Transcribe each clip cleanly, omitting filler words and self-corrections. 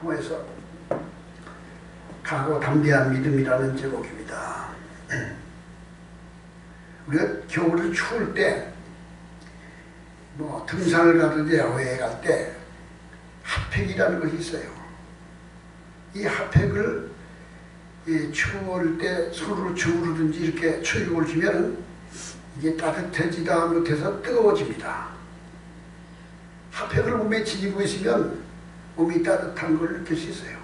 통해서 강하고 담대한 믿음이라는 제목입니다. 우리가 겨울을 추울 때 등산을 가든지 야외에 갈 때 핫팩이라는 것이 있어요. 이 핫팩을 추울 때 손으로 주무르든지 이렇게 추위를 주면은 이게 따뜻해지다 못해서 뜨거워집니다. 핫팩을 몸에 지니고 있으면 몸이 따뜻한 걸 느낄 수 있어요.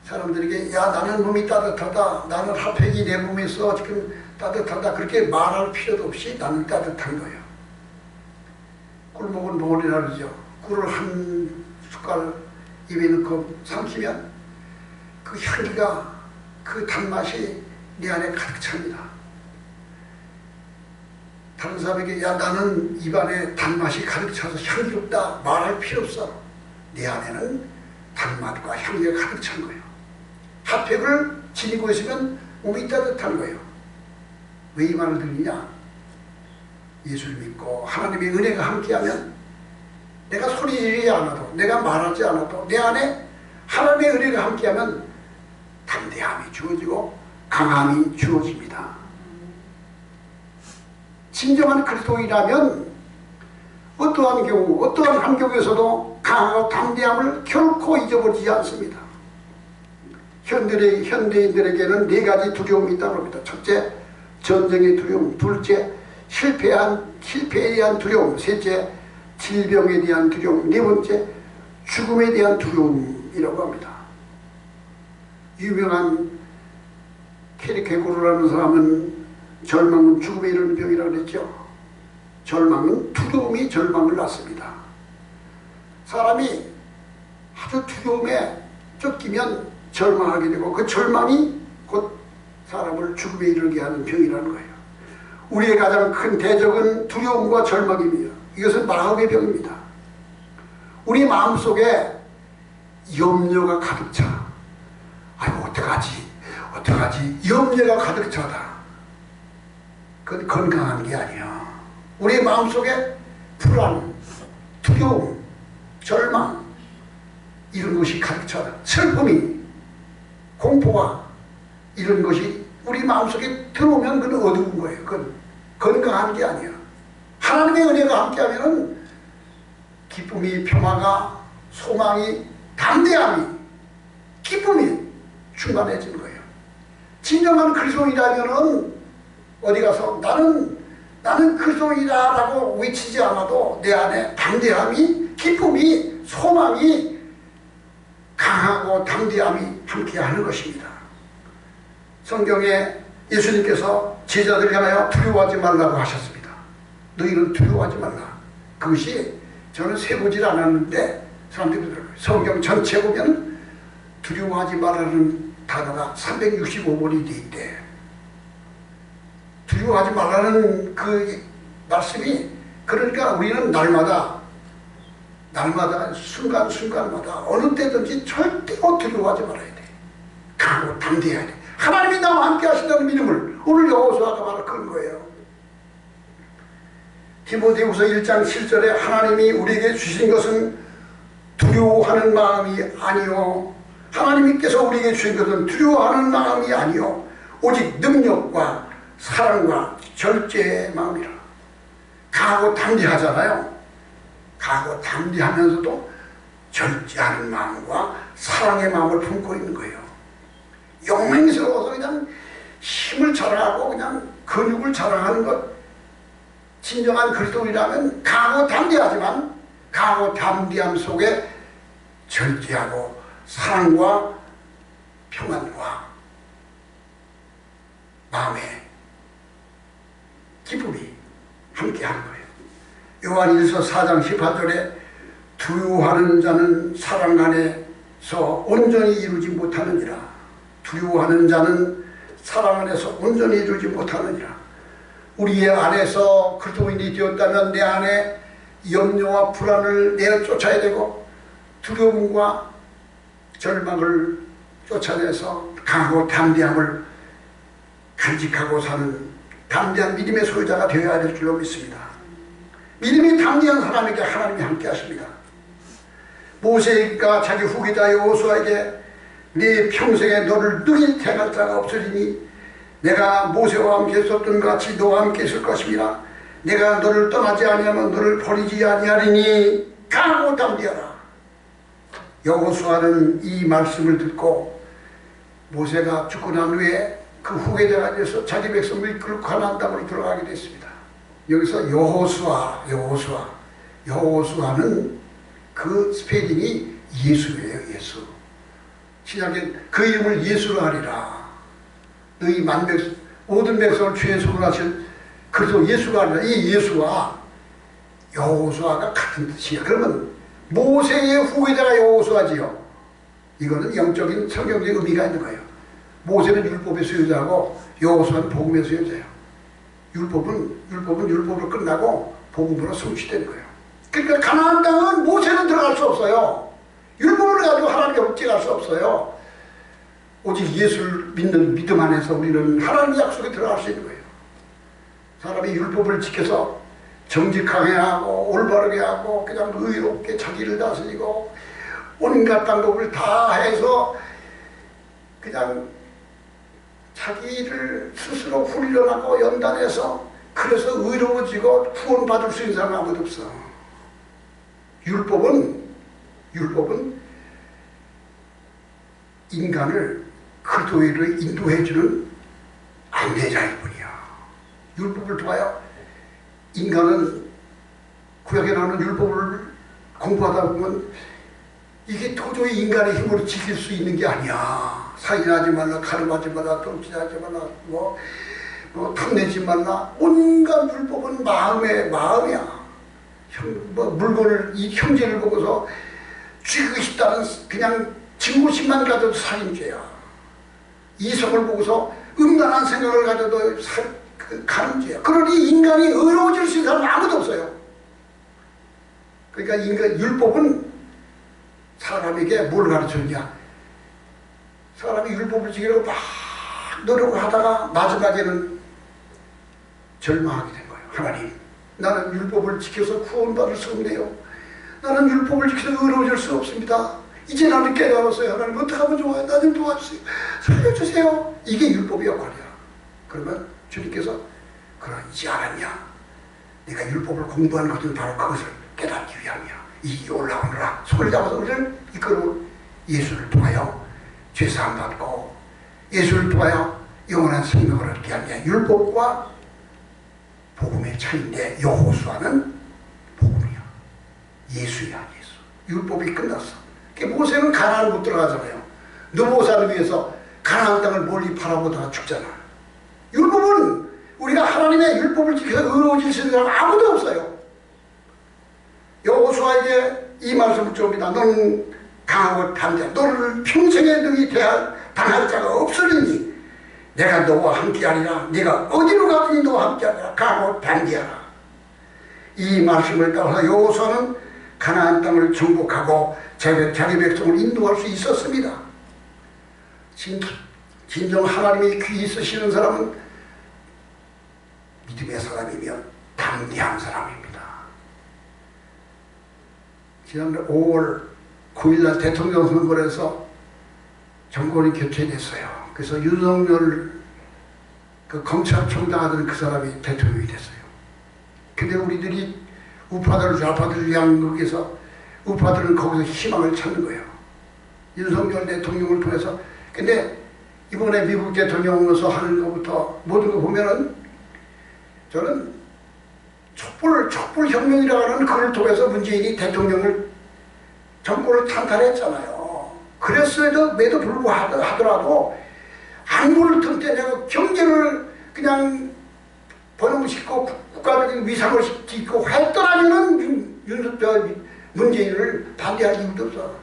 사람들에게 야 나는 몸이 따뜻하다, 나는 핫팩이 내 몸에 있어 지금 따뜻하다, 그렇게 말할 필요도 없이 나는 따뜻한 거예요. 꿀 먹은 봉오리라 그러죠. 꿀을 한 숟갈 입에 넣고 삼키면 그 향기가, 그 단맛이 내 안에 가득 찹니다. 다른 사람에게 야 나는 입안에 단맛이 가득 차서 향기롭다 말할 필요 없어. 내 안에는 단맛과 향기가 가득 찬 거예요. 핫팩을 지니고 있으면 몸이 따뜻한 거예요. 왜 이 말을 드리냐? 예수를 믿고 하나님의 은혜가 함께하면 내가 소리 지르지 않아도, 내가 말하지 않아도 내 안에 하나님의 은혜가 함께하면 담대함이 주어지고 강함이 주어집니다. 진정한 그리스도인이라면 어떠한 경우, 어떠한 환경에서도 강하고 담대함을 결코 잊어버리지 않습니다. 현대인들에게는 네 가지 두려움이 있다고 합니다. 첫째, 전쟁의 두려움. 둘째, 실패에 대한 두려움. 셋째, 질병에 대한 두려움. 네 번째, 죽음에 대한 두려움이라고 합니다. 유명한 케리케고르라는 사람은 절망은 죽음에 이르는 병이라고 그랬죠. 절망은 두려움이 절망을 낳습니다. 사람이 아주 두려움에 쫓기면 절망하게 되고 그 절망이 곧 사람을 죽음에 이르게 하는 병이라는 거예요. 우리의 가장 큰 대적은 두려움과 절망입니다. 이것은 마음의 병입니다. 우리 마음속에 염려가 가득 차. 아이고 어떡하지 염려가 가득 차다. 그건 건강한 게 아니야. 우리 마음속에 불안, 두려움, 절망 이런 것이 가득 차다. 슬픔이, 공포가 이런 것이 우리 마음속에 들어오면 그건 어두운 거예요. 그건 건강한 게 아니야. 하나님의 은혜가 함께하면 기쁨이, 평화가, 소망이, 담대함이, 기쁨이 충만해지는 거예요. 진정한 그리스도인이라면 어디 가서 나는 그리스도인이다 라고 외치지 않아도 내 안에 담대함이, 기쁨이, 소망이, 강하고 담대함이 함께하는 것입니다. 성경에 예수님께서 제자들을 향하여 두려워하지 말라고 하셨습니다. 너희는 두려워하지 말라. 그것이 저는 세보질 않았는데 사람들이 그러더라고요. 성경 전체 보면 두려워하지 말라는 단어가 365번이 돼 있대. 두려워하지 말라는 그 말씀이, 그러니까 우리는 날마다 순간순간마다 어느 때든지 절대로 두려워하지 말아야 돼. 강하고 담대해야 돼. 하나님이 나와 함께 하신다는 믿음을 오늘 여호수아가 바로 그런 거예요. 디모데후서 1장 7절에 하나님이 우리에게 주신 것은 두려워하는 마음이 아니요, 하나님께서 우리에게 주신 것은 두려워하는 마음이 아니요 오직 능력과 사랑과 절제의 마음이라. 강하고 담대하잖아요. 강하고 담대하면서도 절제하는 마음과 사랑의 마음을 품고 있는 거예요. 용맹스러워서 그냥 힘을 자랑하고 그냥 근육을 자랑하는 것, 진정한 그리스도인이라면 강하고 담대하지만 강하고 담대함 속에 절제하고 사랑과 평안과 마음의 기쁨이 함께하는 거예요. 요한일서 4장 18절에 두려워하는 자는 사랑 안에서 온전히 이루지 못하느니라. 두려워하는 자는 사랑 안에서 온전히 이루지 못하느니라. 우리의 안에서 그리스도인이 되었다면 내 안에 염려와 불안을 내쫓아야 되고 두려움과 절망을 쫓아내서 강하고 담대함을 간직하고 사는 담대한 믿음의 소유자가 되어야 될 줄로 믿습니다. 믿음이 담대한 사람에게 하나님이 함께 하십니다. 모세가 자기 후계자 여호수아에게 네 평생에 너를 능히 택할 자가 없으리니 내가 모세와 함께 있었던 것 같이 너와 함께 있을 것입니다. 내가 너를 떠나지 아니하면 너를 버리지 아니하리니 강하고 담대하라. 여호수아는 이 말씀을 듣고 모세가 죽고 난 후에 그 후계자가 돼서 자기 백성을 이끌고 가나안 땅으로 들어가게 됐습니다. 여기서 여호수아는 그 스페링이 예수예요. 예수. 신약에 그 이름을 예수로 하리라. 너희 모든 백성을 주의 손으로 하실 그래서 예수가 아니라 이 예수와 여호수아가 같은 뜻이야. 그러면 모세의 후계자가 여호수아지요. 이거는 영적인 성경적인 의미가 있는 거예요. 모세는 율법의 수요자고 여호수아는 복음의 수요자예요. 율법은 율법으로 끝나고 복음으로 성취되는 거예요. 그러니까 가나안 땅은 모세는 들어갈 수 없어요. 율법을 가지고 하나님께 어찌갈 수 없어요. 오직 예수를 믿는 믿음 안에서 우리는 하나님의 약속에 들어갈 수 있는 거예요. 사람이 율법을 지켜서 정직하게 하고 올바르게 하고 그냥 의롭게 자기를 다스리고 온갖 방법을 다 해서 그냥 자기를 스스로 훈련하고 연단해서 그래서 의로워지고 구원받을 수 있는 사람 아무도 없어. 율법은 인간을 그리스도로 인도해주는 안내자일 뿐이야. 율법을 통하여 인간은 구약에 나오는 율법을 공부하다 보면 이게 도저히 인간의 힘으로 지킬 수 있는 게 아니야. 살인하지 말라, 가늠하지 말라, 도둑질하지 말라, 탐내지 말라. 온갖 율법은 마음이야. 물건을 이 형제를 보고서 죽이고 싶다는 그냥 증오심만 가져도 살인죄야. 이성을 보고서 음란한 생각을 가져도 가늠죄야. 그러니 인간이 의로워질 수 있는 사람은 아무도 없어요. 그러니까 율법은 사람에게 뭘 가르쳐주냐. 사람이 율법을 지키려고 막 노력을 하다가 마지막에는 절망하게 된 거예요. 하나님, 나는 율법을 지켜서 구원받을 수 없네요. 나는 율법을 지켜서 의로워질 수 없습니다. 이제 나는 깨달았어요. 하나님, 어떻게 하면 좋아요? 나 좀 도와주세요. 살려주세요. 이게 율법의 역할이야. 그러면 주님께서 그러지 않았냐? 네가 율법을 공부하는 것은 바로 그것을 깨닫기 위함이야. 이 올라오느라 손을 잡아서 우리를 이끌어 예수를 통하여 죄사함 받고 예수를 통하여 영원한 생명을 얻게 하냐. 율법과 복음의 차이인데 여호수아는 복음이야. 예수야. 예수. 율법이 끝났어. 모세는 가나안을 못 들어가잖아요. 느보산을 위해서 가나안 땅을 멀리 바라보다가 죽잖아. 율법은 우리가 하나님의 율법을 지켜서 의로워질 수 있는 사람 아무도 없어요. 여호수아에게 이 말씀을 줍니다. 너는 강하고 담대하라. 너를 평생에 능히 당할 자가 없으리니 내가 너와 함께하리라. 네가 어디로 가든지 너와 함께하리라. 강하고 담대하라. 이 말씀을 따라서 여호수아는 가나안 땅을 정복하고 자기 백성을 인도할 수 있었습니다. 진정 하나님이 귀 있으시는 사람은 믿음의 사람이며 담대한 사람입니다. 지난달 5월 9일날 대통령 선거에서 정권이 교체됐어요. 그래서 윤석열 그 검찰총장 하던 그 사람이 대통령이 됐어요. 근데 우리들이 우파들 좌파들 양극에서 우파들은 거기서 희망을 찾는 거예요. 윤석열 대통령을 통해서. 근데 이번에 미국 대통령으로서 하는 것부터 모든 거 보면은 저는 촛불혁명이라고 하는 그걸 통해서 문재인이 대통령을 정권을 탄탄했잖아요. 그랬음에도 불구하더라도 안보를 튼튼하고 경제를 그냥 번영시키고 국가적인 위상을 시키고 했더라면은 문재인을 반대할 이유도 없어.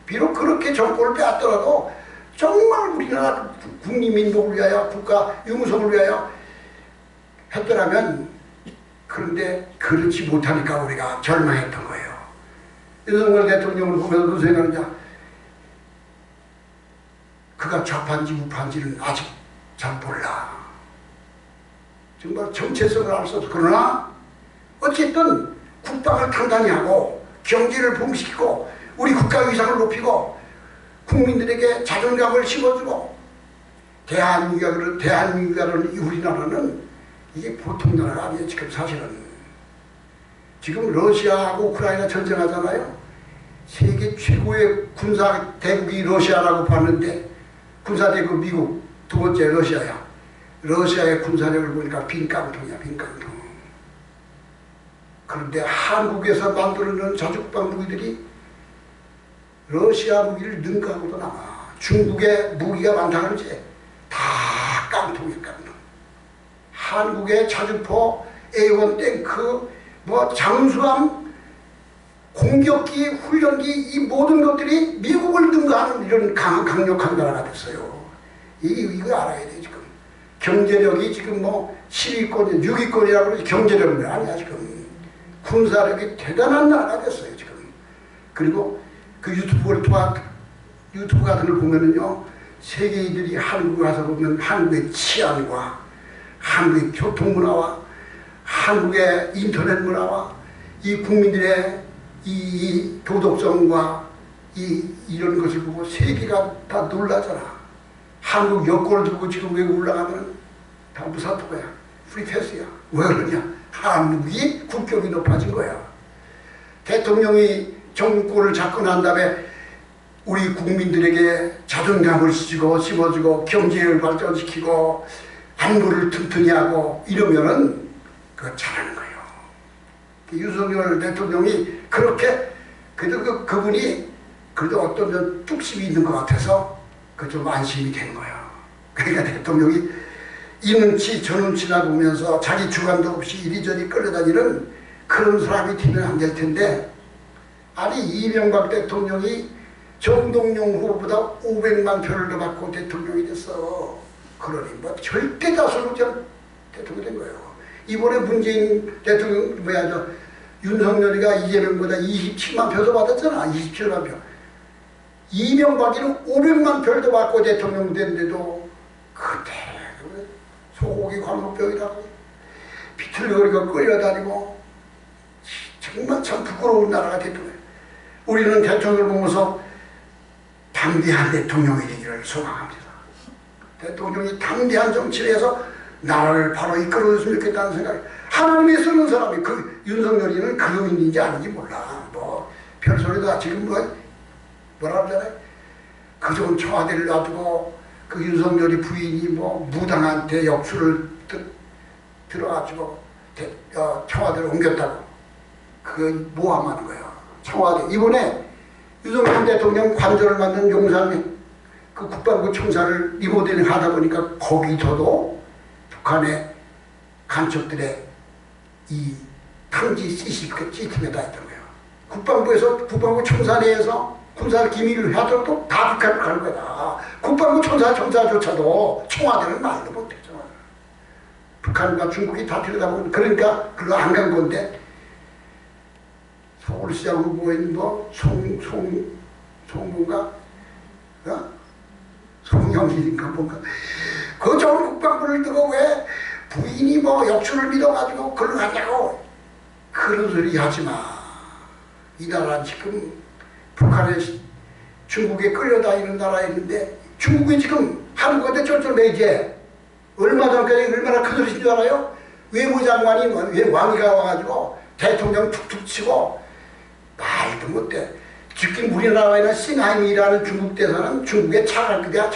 비록 그렇게 정권을 빼앗더라도 정말 우리나라 국민민족을 위하여 국가 융성을 위하여 했더라면. 그런데 그렇지 못하니까 우리가 절망했던 거예요. 윤석열 대통령을 보면서 무슨 생각하느냐. 그가 좌파인지 우파인지는 아직 잘 몰라. 정말 정체성을 알 수 없어. 그러나 어쨌든 국방을 단단히 하고 경제를 봉시키고 우리 국가 위상을 높이고 국민들에게 자존감을 심어주고 대한민국이라는 우리나라는 이게 보통 나라가 아니에요. 지금 사실은 지금 러시아하고 우크라이나 전쟁하잖아요. 세계 최고의 군사 대국이 러시아라고 봤는데 군사대국 미국, 두 번째 러시아야. 러시아의 군사력을 보니까 빈깡통이야. 빈깡통. 그런데 한국에서 만들어낸 자주국방 무기들이 러시아 무기를 능가하고도 남아. 중국의 무기가 많다 그러지. 다 깡통이야. 깡통. 한국의 자주포, A1 탱크, 뭐 장수함, 공격기, 훈련기, 이 모든 것들이 미국을 능가하는 이런 강력한 나라가 됐어요. 이거 알아야 돼. 지금 경제력이 지금 뭐 10위권, 6위권이라고 그러지. 경제력은 아니야. 지금 군사력이 대단한 나라가 됐어요. 지금. 그리고 그 유튜브 같은 걸 보면은요, 세계인들이 한국 가서 보면 한국의 치안과 한국의 교통문화와 한국의 인터넷 문화와 이 국민들의 이 도덕성과 이런 것을 보고 세계가 다 놀라잖아. 한국 여권을 들고 지금 외국 올라가면 다 무사토거야. 프리패스야. 왜 그러냐? 한국이 국격이 높아진 거야. 대통령이 정권을 잡고 난 다음에 우리 국민들에게 자존감을 심어주고 경제를 발전시키고 안보를 튼튼히 하고 이러면은 그거 잘하는 거예요. 윤석열 대통령이 그렇게 그래도 그분이 그래도 어떤 뚝심이 있는 것 같아서 그 좀 안심이 된 거예요. 그러니까 대통령이 이 눈치 저 눈치나 보면서 자기 주관도 없이 이리저리 끌려다니는 그런 사람이 되면 안 될 텐데, 아니 이명박 대통령이 정동영 후보보다 500만 표를 더 받고 대통령이 됐어. 그러니 뭐 절대 다수로 대통령이 된 거예요. 이번에 문재인 대통령 윤석열이가 이재명보다 27만 표도 받았잖아. 27만 표. 이명박이는 500만 표를 더 받고 대통령 됐는데도 그때 소고기 광우병이라고 비틀거리고 끌려다니고 정말 참 부끄러운 나라가 됐던 거예요. 우리는 대통령을 보면서 담대한 대통령이 되기를 소망합니다. 대통령이 담대한 정치를 해서 나라를 바로 이끌어줬으면 좋겠다는 생각이. 하나님이 쓰는 사람이 그 윤석열이는 그놈인지 아닌지 몰라. 뭐 별소리다. 지금 뭐라 그러잖아요. 그 좋은 청와대를 놔두고 그 윤석열이 부인이 뭐 무당한테 역수를 들어가지고 청와대를 옮겼다고. 그건 모함하는 거예요. 청와대. 이번에 윤석열 대통령 관저를 만든 용산 그 국방부 청사를 리모델링 하다 보니까 거기서도 북한의 간첩들의 이 탕지 시스템에다 했던 거예요. 국방부 청사 내에서 군사 기밀을 하더라도 다 북한을 가는 거다. 국방부 청사조차도 청와대는 말도 못했죠. 북한과 중국이 다 들여다보면 그러니까 그거 안 간 건데 서울시장 후보인 뭐 송뭔가 송영길인가 뭔가 그 좋은 국방부를 두고 왜 부인이 뭐 역수를 믿어가지고 그걸 하냐고 그런 소리 하지마. 이 나라 지금 북한에 중국에 끌려다니는 나라였는데 중국이 지금 한국한테 쫄쫄매지. 얼마 전까지 얼마나 큰 소리인 줄 알아요? 외무장관이 왕이가 와가지고 대통령 툭툭 치고 말도 못해. 지금 우리나라에는 싱하임이라는 중국 대사는 중국의 차관급이야.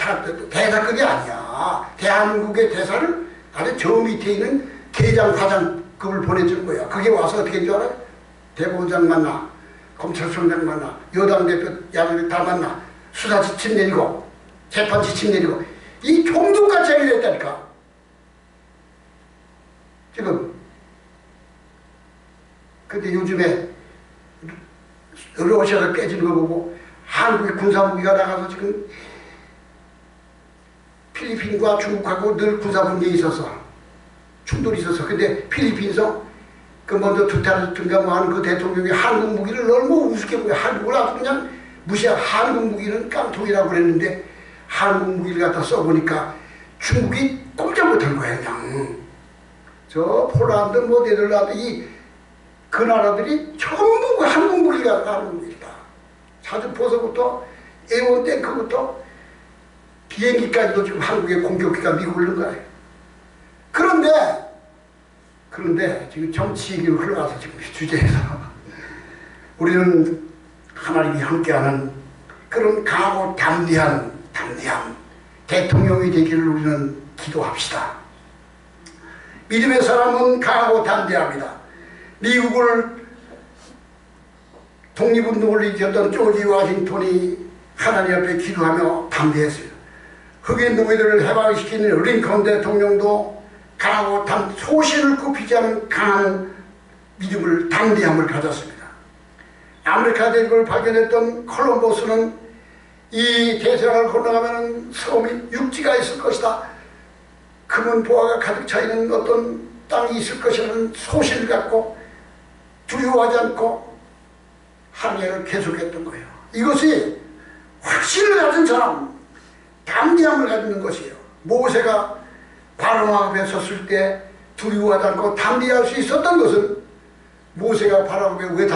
대사급이 아니야. 대한민국의 대사를 아주 저 밑에 있는 대장 과장급을 보내주는 거야. 그게 와서 어떻게 한 줄 알아요? 대법원장 만나, 검찰총장 만나, 여당 대표 야당을 다 만나, 수사 지침 내리고 재판 지침 내리고 이 종족같이 해결했다니까. 지금 근데 요즘에 러시아가 깨지는 거 보고 한국의 군사무기가 나가서 지금 필리핀과 중국하고 늘 군사분쟁이 있어서 충돌이 있어서. 근데 필리핀에서 그 먼저 두타르튼가 뭐 하는 그 대통령이 한국 무기를 너무 우습게 보고 한국을 아주 그냥 무시하고 한국 무기는 깡통이라고 그랬는데 한국 무기를 갖다 써보니까 중국이 꼼짝 못한 거야. 그냥 저 폴란드 뭐 네덜란드 그 나라들이 전부 한국 무기가 한국 무기다. 사주포서부터 A1 탱크부터 비행기까지도 지금 한국의 공격기가 미국을 넣은 거예요. 그런데 지금 정치 얘기로 흘러가서 지금 주제에서 우리는 하나님이 함께하는 그런 강하고 담대한 대통령이 되기를 우리는 기도합시다. 믿음의 사람은 강하고 담대합니다. 미국을 독립운동을 일으켰던 조지 워싱턴이 하나님 앞에 기도하며 담대했어요. 흑인 노예들을 해방시키는 링컨 대통령도 강하고 소신을 굽히지 않은 강한 믿음을, 담대함을 가졌습니다. 아메리카 대륙을 발견했던 콜럼버스는 이 대서양을 건너가면 섬이 육지가 있을 것이다, 금은 보화가 가득 차있는 어떤 땅이 있을 것이라는 소신을 갖고 두려워하지 않고 항해를 계속했던 거예요. 이것이 확신을 가진 사람, 담대함을 가지는 것이에요. 모세가 바로 앞에 섰을 때 두려워하지 않고 담대할 수 있었던 것은, 모세가 바로 앞에 왜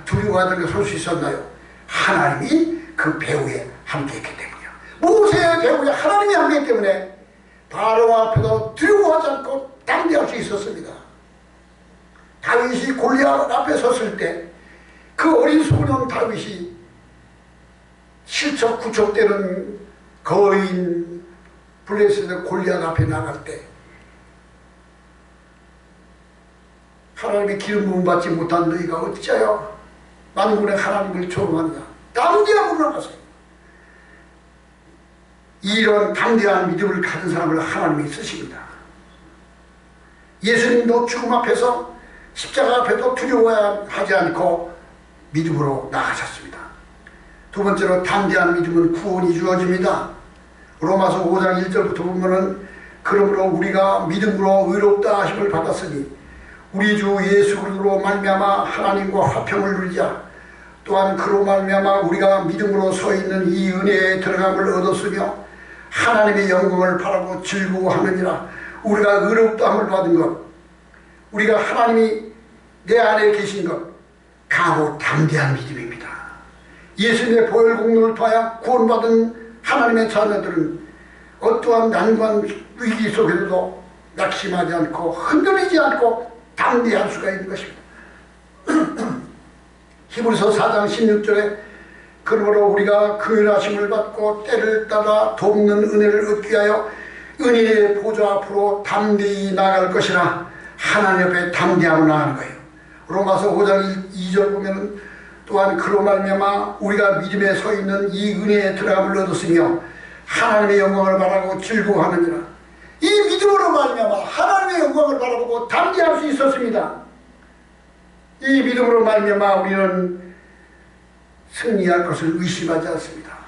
두려워하지 않고 설 수 있었나요? 하나님이 그 배후에 함께했기 때문이에요. 모세의 배후에 하나님이 함께했기 때문에 바로 앞에도 두려워하지 않고 담대할 수 있었습니다. 다윗이 골리앗 앞에 섰을 때 그 어린 소년 다윗이 실척구척되는 거인 블레셋의 골리앗 앞에 나갈 때 하나님의 기름 부음 받지 못한 너희가 어찌하여 만군의 하나님을 조롱하느냐, 담대함으로 나갔어요. 이런 담대한 믿음을 가진 사람을 하나님이 쓰십니다. 예수님도 죽음 앞에서 십자가 앞에도 두려워하지 않고 믿음으로 나가셨습니다. 두 번째로 담대한 믿음은 구원이 주어집니다. 로마서 5장 1절부터 보면은 그러므로 우리가 믿음으로 의롭다 하심을 받았으니 우리 주 예수 그리스도로 말미암아 하나님과 화평을 누리자. 또한 그로 말미암아 우리가 믿음으로 서 있는 이 은혜에 들어감을 얻었으며 하나님의 영광을 바라고 즐거워하느니라. 우리가 의롭다 함을 받은 것, 우리가 하나님이 내 안에 계신 것, 강하고 담대한 믿음입니다. 예수님의 보혈 공로를 통하여 구원받은 하나님의 자녀들은 어떠한 난관 위기 속에서도 낙심하지 않고 흔들리지 않고 담대할 수가 있는 것입니다. 히브리서 4장 16절에 그러므로 우리가 긍휼하심을 받고 때를 따라 돕는 은혜를 얻기 위하여 은혜의 보좌 앞으로 담대히 나아갈 것이라 하나님 앞에 담대하고 나가는 거예요. 로마서 5장 2절 보면 또한 그로 말미암아 우리가 믿음에 서 있는 이 은혜에 들어감을 얻었으며 하나님의 영광을 바라고 즐거워하느니라. 이 믿음으로 말미암아 하나님의 영광을 바라보고 담대할 수 있었습니다. 이 믿음으로 말미암아 우리는 승리할 것을 의심하지 않습니다.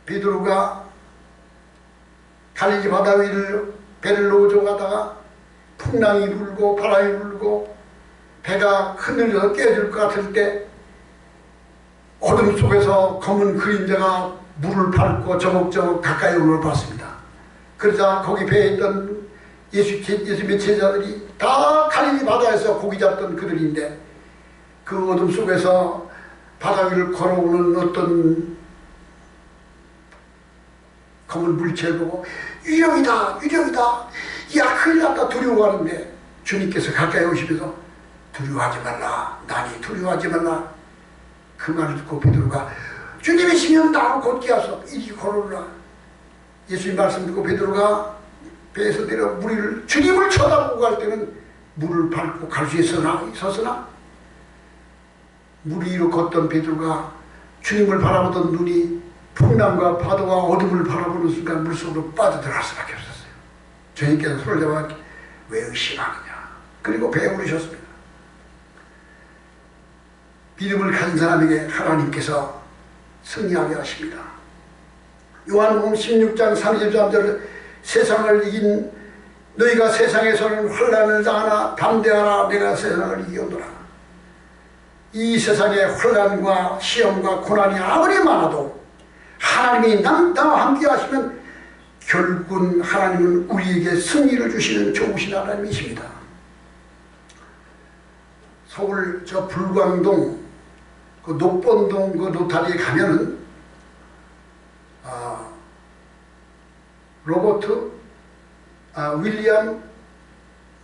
베드로가 갈릴리 바다 위를 배를 놓으려 가다가 풍랑이 불고 바람이 불고 배가 흔들려서 깨질 것 같을 때 어둠 속에서 검은 그림자가 물을 밟고 저벅저벅 가까이 오는 걸 봤습니다. 그러자 거기 배에 있던 예수님의 제자들이 다 갈릴리 바다에서 고기 잡던 그들인데 그 어둠 속에서 바다 위를 걸어오는 어떤 검은 물체를 보고 유령이다, 유령이다, 야 큰일 났다 두려워하는데 주님께서 가까이 오시면서 두려워하지 말라, 나니 두려워하지 말라. 그 말을 듣고 베드로가 주님이시면 나로 곧게 하소, 이리 걸어오라. 예수님 말씀 듣고 베드로가 배에서 내려 무리를 주님을 쳐다보고 갈 때는 물을 밟고 갈 수 있었으나 물 위로 걷던 베드로가 주님을 바라보던 눈이 풍랑과 파도와 어둠을 바라보는 순간 물속으로 빠져들어갈 수밖에 없었어요. 주님께서 손을 잡아 왜 의심하느냐, 그리고 배에 오르셨습니다. 믿음을 가진 사람에게 하나님께서 승리하게 하십니다. 요한복음 16장 33절 세상을 이긴 너희가 세상에서는 환난을 당하나 담대하라, 내가 세상을 이겨노라. 이 세상의 환난과 시험과 고난이 아무리 많아도 하나님이 나와 함께 하시면 결국은 하나님은 우리에게 승리를 주시는 좋으신 하나님이십니다. 서울 저 불광동 그 녹본동 그 로타리에 가면은 로버트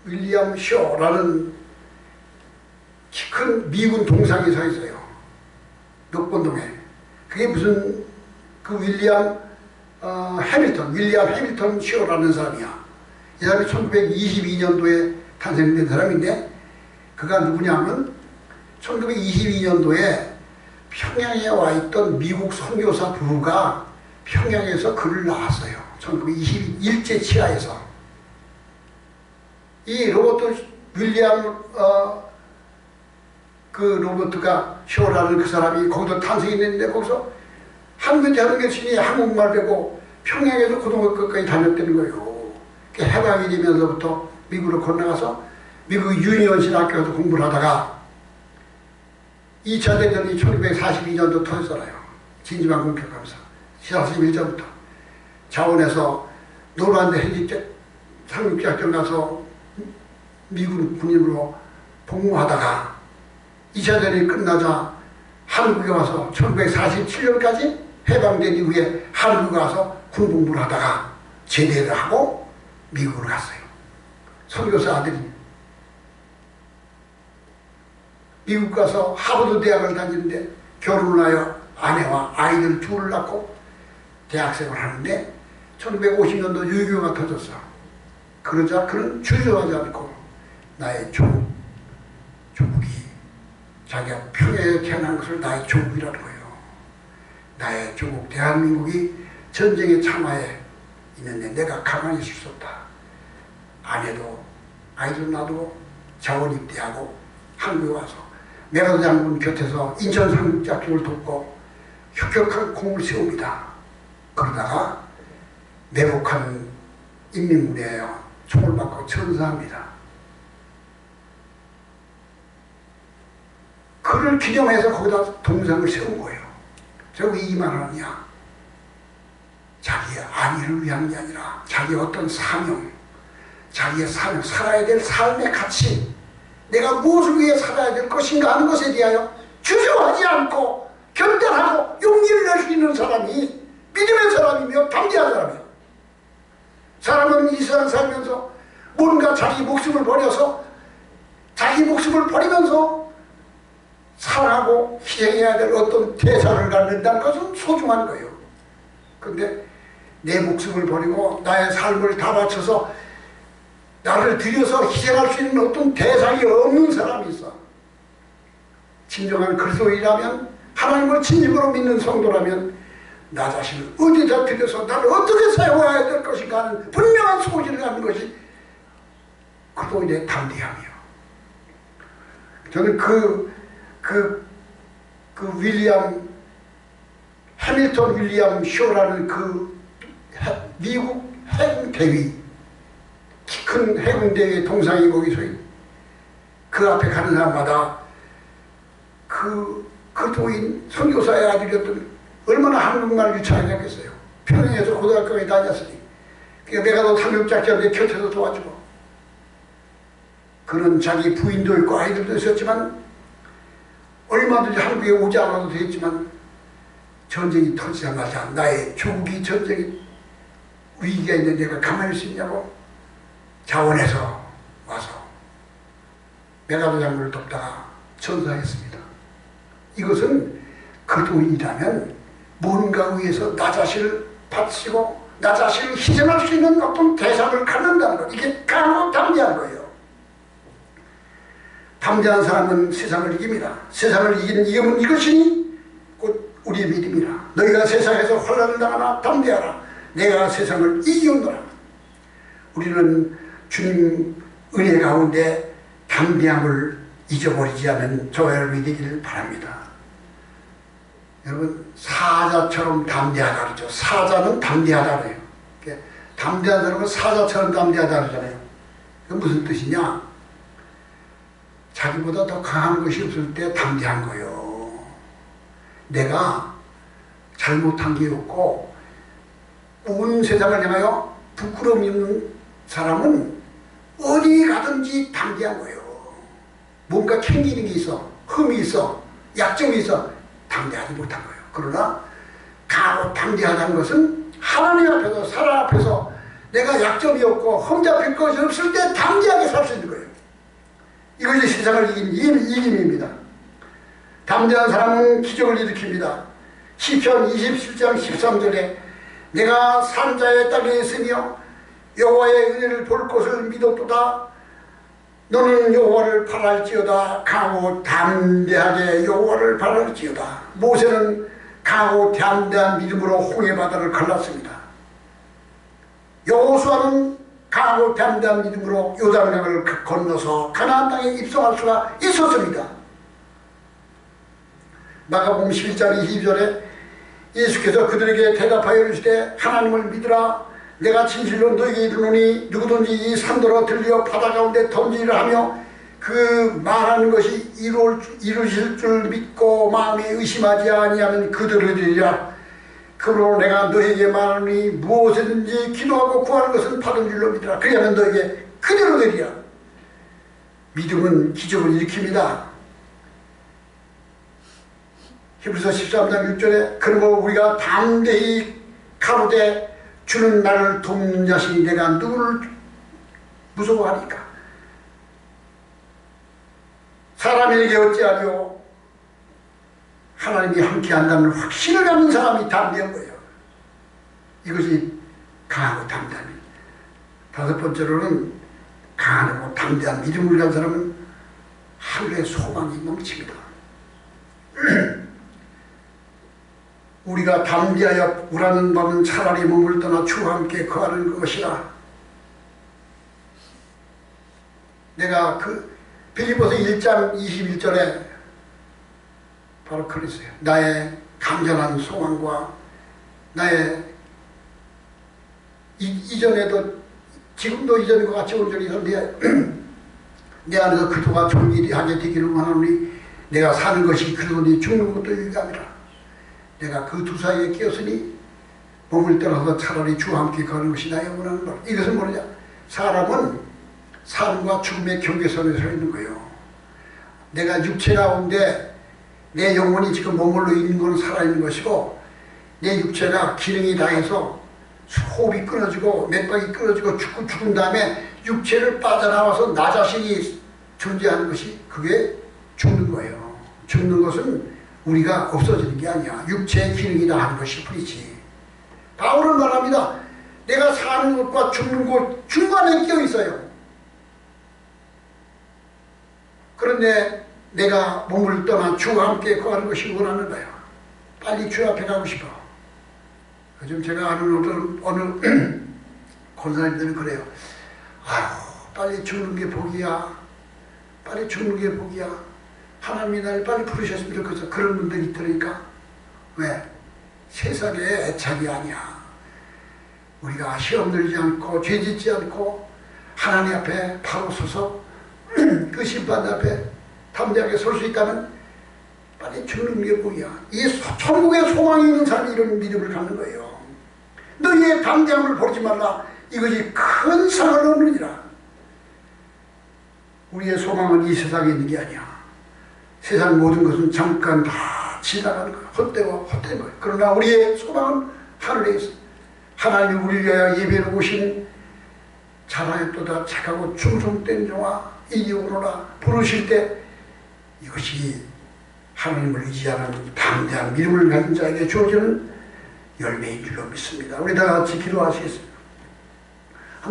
윌리엄 쇼라는 키 큰 미군 동상이 서 있어요. 녹본동에. 그게 무슨 그 윌리엄 해밀턴 쇼라는 사람이야. 이 사람이 1922년도에 탄생된 사람인데 그가 누구냐면 1922년도에 평양에 와 있던 미국 선교사 부부가 평양에서 글을 낳았어요. 1921제 치하에서. 이 로버트 윌리엄 그 로버트가 쇼라는 그 사람이 거기서 탄생했는데 거기서 한국 대학교신이 한국말 배고 평양에서 고등학교까지 다녔다는 거예요. 해방이 되면서부터 미국으로 건너가서 미국 유니언신 학교에서 공부를 하다가 2차 대전이 1942년도 터졌잖아요. 진지방 공격하면서 41전부터 자원에서 노르만디 상륙작전 가서 미국 군인으로 복무하다가 2차 대전이 끝나자 한국에 와서 1947년까지 해방된 이후에 한국에 와서 군복무를 하다가 제대를 하고 미국으로 갔어요. 선교사 아들이. 미국 가서 하버드 대학을 다니는데 결혼을 하여 아내와 아이들 둘을 낳고 대학생활을 하는데 1950년도 유교가 터졌어. 그러자 그는 주저하지 않고 나의 조국이 자기가 평양에 태어난 것을 나의 조국이라는 거예요. 나의 조국 대한민국이 전쟁의 참화에 있는데 내가 가만히 있을 수 없다. 아내도 아이도 놔두고 자원 입대하고 한국에 와서 메가더 장군 곁에서 인천 상륙작전을 돕고 혁혁한 공을 세웁니다. 그러다가 매복한 인민군에 총을 받고 전사합니다. 그를 기념해서 거기다 동상을 세운 거예요. 저거 이 말하느냐? 자기의 안위를 위한 게 아니라 자기의 어떤 사명, 자기의 사명, 살아야 될 삶의 가치, 내가 무엇을 위해 살아야 될 것인가 하는 것에 대하여 주저하지 않고 결단하고 용기를 낼 수 있는 사람이 믿음의 사람이며 담대한 사람이에요. 사람은 이 세상 살면서 뭔가 자기 목숨을 버려서 자기 목숨을 버리면서 사랑하고 희생해야 될 어떤 대사를 갖는다는 것은 소중한 거예요. 근데 내 목숨을 버리고 나의 삶을 다 바쳐서 나를 들여서 희생할 수 있는 어떤 대상이 없는 사람이 있어. 진정한 그리스도인이라면, 하나님을 진심으로 믿는 성도라면 나 자신을 어디다 들여서 나를 어떻게 사용해야 될 것인가 하는 분명한 소질을 갖는 것이 그리스도인의 담대함이에요. 저는 해밀턴 윌리엄 쇼라는 그 미국 해군 대위, 키 큰 해군 대위의 동상이 거기 서 있는 그 앞에 가는 사람마다 그 그리스도인 선교사의 아들이었던 얼마나 한국말을 유창했겠어요. 평양에서 고등학교에 다녔으니 그러니까 메가더 상륙작전에 곁에서 도와주고 그는 자기 부인도 있고 아이들도 있었지만 얼마든지 한국에 오지 않아도 되겠지만 전쟁이 터지자마자 나의 조국이 전쟁이 위기가 있는데 내가 가만히 있을 수 있냐고 자원에서 와서 메가더 장군을 돕다가 전사했습니다. 이것은 그리스도인이라면 뭔가 위해서 나 자신을 바치고 나 자신을 희생할 수 있는 어떤 대상을 갖는다는 것, 이게 강하고 담대한 거예요. 담대한 사람은 세상을 이깁니다. 세상을 이기는 이름은 이것이니 곧 우리의 믿음이라. 너희가 세상에서 환난을 당하나 담대하라. 내가 세상을 이기었노라. 우리는 주님 은혜 가운데 담대함을 잊어버리지 않은 저와 여러분이 되기를 바랍니다. 여러분, 사자처럼 담대하다 그러죠. 사자는 담대하다 그래요. 담대한 사람은 사자처럼 담대하다 그러잖아요. 그게 무슨 뜻이냐? 자기보다 더 강한 것이 없을 때 담대한 거예요. 내가 잘못한 게 없고 온 세상을 향하여 부끄러움 있는 사람은 어디 가든지 담대한 거예요. 뭔가 캥기는 게 있어, 흠이 있어, 약점이 있어 담대하지 못한 거예요. 그러나 강하고 담대하다는 것은 하나님 앞에서 사람 앞에서 내가 약점이 없고 흠잡힐 것이 없을 때 담대하게 살 수 있는 거예요. 이것이 세상을 이긴 이김입니다. 담대한 사람은 기적을 일으킵니다. 시편 27장 13절에 내가 산자의 땅에 있으며 여호와의 은혜를 볼 것을 믿었도다. 너는 여호와를 바랄지어다. 강하고 담대하게 여호와를 바랄지어다. 모세는 강하고 담대한 믿음으로 홍해바다를 갈랐습니다. 여호수아는 강하고 담대한 믿음으로 요단강을 건너서 가나안 땅에 입성할 수가 있었습니다. 마가복음 11장 22절에 예수께서 그들에게 대답하여 이르시되 하나님을 믿으라. 내가 진실로 너에게 이르노니 누구든지 이 산더러 들려 바다 가운데 던지리라 하며 그 말하는 것이 이루실 줄 믿고 마음에 의심하지 아니하면 그들을 이르리라. 그러므로 내가 너에게 말하노니 무엇이든지 기도하고 구하는 것은 받은 줄로 믿으라. 그리하면 너에게 그대로 되리라. 믿음은 기적을 일으킵니다. 히브리서 13장 6절에 그러므로 우리가 담대히 가로되 주는 나를 돕는 자신이 내가 누구를 무서워하니까. 사람에게 어찌하리요 하나님이 함께한다는 확신을 갖는 사람이 담대한 거예요. 이것이 강하고 담대합니다. 다섯 번째로는 강하고 담대한 믿음을 가진 사람은 하늘의 소망이 넘칩니다. 우리가 담대하여 우라는 밤은 차라리 몸을 떠나 주와 함께 거하는 것이라. 내가 빌립보서 1장 21절에 바로 그랬어요. 나의 간절한 소망과 나의 이전에도 지금도 이전과 같이 온전히 있었는데 내 안에서 그도가 존귀하게 되기를 원하노니 내가 사는 것이 그리고 죽는 것도 유익함이라. 내가 그 두 사이에 끼었으니 몸을 떠나서 차라리 주와 함께 가는 것이 나의 원하는 바. 이것은 뭐냐? 사람은 삶과 죽음의 경계선에 서 있는 거예요. 내가 육체 가운데 내 영혼이 지금 머물러 있는 것은 살아있는 것이고 내 육체가 기능이 다해서 호흡이 끊어지고 맥박이 끊어지고 죽은 다음에 육체를 빠져나와서 나 자신이 존재하는 것이 그게 죽는 거예요. 죽는 것은 우리가 없어지는 게 아니야. 육체의 기능이다 하는 것이 뿐이지. 바울은 말합니다. 내가 사는 것과 죽는 것 중간에 끼어 있어요. 그런데 내가 몸을 떠나 주와 함께 거하는 것이 원하는 거야. 빨리 주 앞에 가고 싶어. 요즘 제가 아는 어느 권사님들은 그래요. 아유, 빨리 죽는 게 복이야. 빨리 죽는 게 복이야. 하나님이 날 빨리 부르셨으면 좋겠어. 그런 분들이 있더니까. 왜? 세상에 애착이 아니야. 우리가 시험 들지 않고 죄 짓지 않고 하나님 앞에 바로 서서 그 심판 앞에 담대하게 설 수 있다면 빨리 죽는 게 복이야. 이 천국의 소망이 있는 사람이 이런 믿음을 갖는 거예요. 너희의 담대함을 버리지 말라. 이것이 큰 상을 얻느니라. 우리의 소망은 이 세상에 있는 게 아니야. 세상 모든 것은 잠깐 다 지나가는 거야. 헛되고 헛된 거야. 그러나 우리의 소망은 하늘에 있어. 하나님이 우리를 위하여 예배로 오신 잘하였도다 착하고 충성된 종아 이리 오너라 부르실 때 이것이 하나님을 의지하는 담대한 믿음을 가진 자에게 주어지는 열매인 줄로 믿습니다. 우리 다 같이 기도하시겠습니다.